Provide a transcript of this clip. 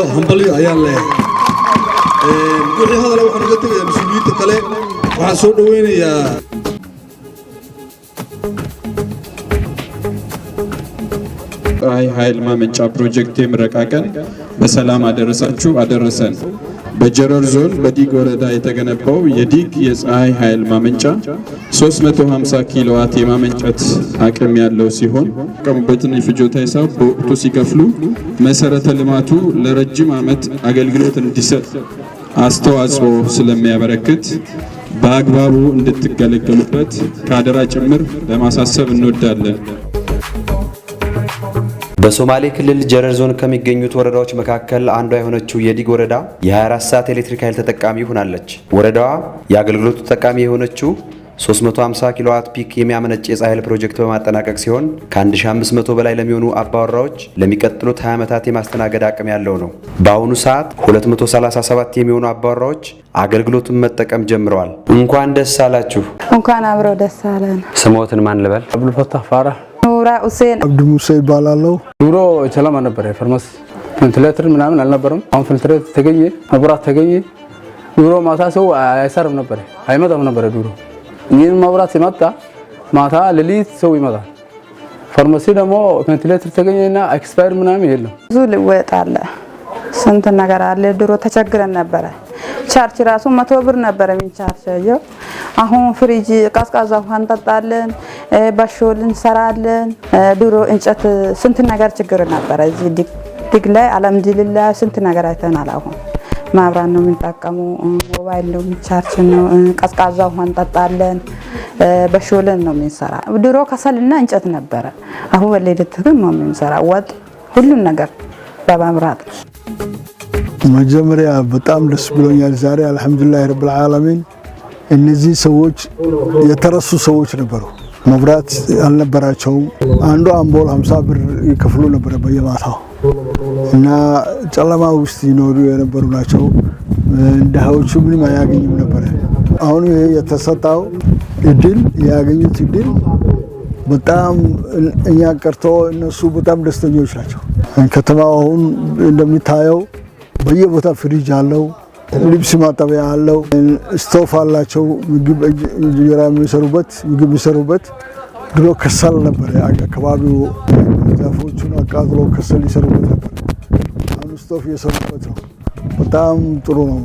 همبليو أيام له وحي هذا لو حنا قلت يا مسؤوليته كله waxaan soo dhaweynayaa ኃይል ማመንጫ ፕሮጀክት የምረቃ ቀን በሰላም አደረሰን። በጀረር ዞን በዲግ ወረዳ የተገነባው የዲግ የፀሐይ ኃይል ማመንጫ 350 ኪሎዋት የማመንጨት አቅም ያለው ሲሆን ቀሙበትን የፍጆታ ሂሳብ በወቅቱ ሲከፍሉ መሰረተ ልማቱ ለረጅም ዓመት አገልግሎት እንዲሰጥ አስተዋጽኦ ስለሚያበረክት በአግባቡ እንድትገለገሉበት ካደራ ጭምር ለማሳሰብ እንወዳለን። በሶማሌ ክልል ጀረር ዞን ከሚገኙት ወረዳዎች መካከል አንዷ የሆነችው የዲግ ወረዳ የ24 ሰዓት ኤሌክትሪክ ኃይል ተጠቃሚ ሆናለች። ወረዳዋ የአገልግሎቱ ተጠቃሚ የሆነችው 350 ኪሎዋት ፒክ የሚያመነጭ የፀሐይ ኃይል ፕሮጀክት በማጠናቀቅ ሲሆን ከ1500 በላይ ለሚሆኑ አባወራዎች ለሚቀጥሉት 20 ዓመታት የማስተናገድ አቅም ያለው ነው። በአሁኑ ሰዓት 237 የሚሆኑ አባወራዎች አገልግሎቱን መጠቀም ጀምረዋል። እንኳን ደስ አላችሁ። እንኳን አብረው ደስ አለን። ስሞትን ማን ልበል? አብዱል ፈታህ ፋራ ኑራ ሁሴን አብዱ ሙሳ ይባላልው። ድሮ ጨለማ ነበር፣ ፋርማሲ ቬንቲሌተር ምናምን አልነበረም። አሁን ቬንቲሌተር ተገኘ፣ መብራት ተገኘ። ድሮ ማታ ሰው አይሰርም ነበር፣ አይመጣም ነበር ድሮ። ይህን መብራት ሲመጣ ማታ ሌሊት ሰው ይመጣል። ፋርማሲ ደግሞ ቬንቲሌተር ተገኘና ኤክስፓየር ምናምን የለም። ብዙ ልወጥ አለ፣ ስንት ነገር አለ። ድሮ ተቸግረን ነበር። ቻርጅ ራሱ 100 ብር ነበር የሚቻርጀው። አሁን ፍሪጅ ቀዝቃዛ ውሃ እንጠጣለን፣ በሾል እንሰራለን። ድሮ እንጨት ስንት ነገር ችግር ነበር። እዚህ ዲግ ላይ አልሐምዱሊላህ ስንት ነገር አይተናል። አሁን ማብራት ነው የምንጠቀሙ፣ ሞባይል ነው የሚቻርጅ ነው፣ ቀዝቃዛ ውሃ እንጠጣለን፣ በሾልን ነው የምንሰራ። ድሮ ከሰልና እንጨት ነበረ። አሁን በሌሊት ነው የምንሰራ ወጥ ሁሉን ነገር በማብራት። መጀመሪያ በጣም ደስ ብሎኛል ዛሬ አልহামዱሊላህ ረብል ዓለሚን። እነዚህ ሰዎች የተረሱ ሰዎች ነበሩ። መብራት አልነበራቸው። አንዱ አምቦል 50 ብር ይከፍሉ ነበር በየማታው እና ጨለማ ውስጥ ይኖሩ የነበሩ ናቸው። እንደሃዎቹ ምንም አያገኙም ነበር። አሁን የተሰጣው እድል ያገኙት እድል በጣም እኛ ቀርቶ እነሱ በጣም ደስተኞች ናቸው። ከተማው አሁን እንደሚታየው በየቦታ ፍሪጅ አለው፣ ልብስ ማጠቢያ አለው፣ ስቶፍ አላቸው፣ ምግብ እንጀራ የሚሰሩበት። ድሮ ከሰል ነበር አካባቢው፣ ዛፎቹን አቃጥሎ ከሰል ይሰሩበት ነበር። አሁን ስቶፍ እየሰሩበት ነው። በጣም ጥሩ ነው።